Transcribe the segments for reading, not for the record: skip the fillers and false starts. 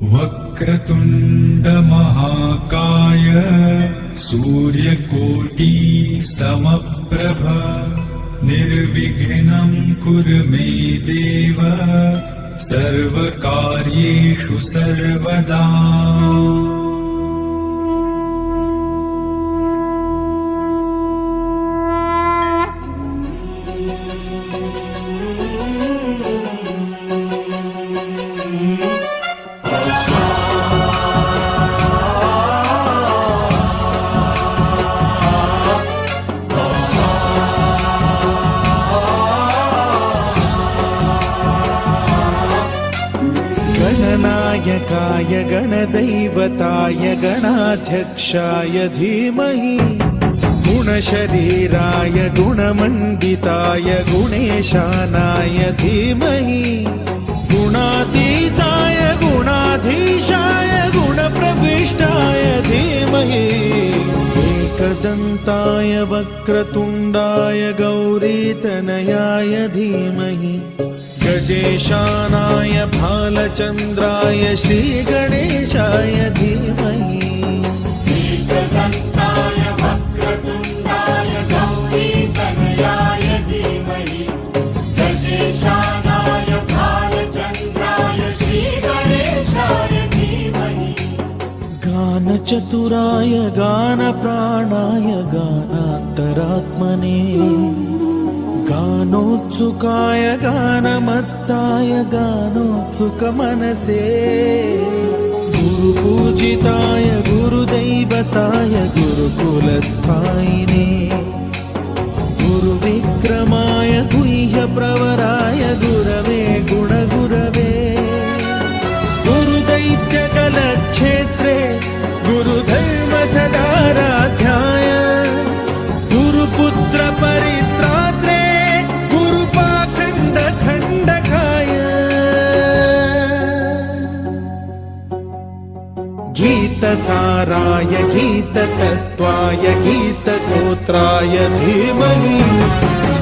वक्रतुण्ड महाकाय सूर्यकोटि समप्रभ निर्विघ्नं कुरु मे देव सर्वकार्येषु सर्वदा। गणनायकाय गणदैवताय गणाध्यक्षाय धीमहि गुणशरीराय गुणमण्डिताय गुणेशानाय धीमहि गुणातीताय गुणाधीशाय गुणप्रविष्टाय धीमहि एकदन्ताय वक्रतुण्डाय गौरीतनयाय धीमहि गजेशानाय भालचन्द्राय श्रीगणेशाय धीमहि एकदन्ताय वक्रतुण्डाय गौरीतनयाय धीमहि गजेशानाय भालचन्द्राय श्रीगणेशाय धीमहि गानचतुराय गानप्राणाय गानान्तरात्मने गानोत्सुकाय गानमत्ताय गानोत्सुकमनसे गुरुपूजिताय गुरुदैवताय गुरुकुलस्थायिने गुरुविक्रमाय गुह्यप्रवराय गुरवे गुणगुरवे गुरुदैत्यकलक्षेत्रे गुरुधर्मसदाराध्याय गुरुपुत्रपरित्रात्रे गीतसाराय गीततत्त्वाय गीतगोत्राय धीमहि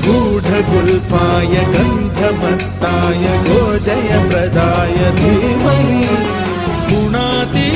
गूढगुल्फाय गन्धमत्ताय गोजयप्रदाय धीमहि गुणाति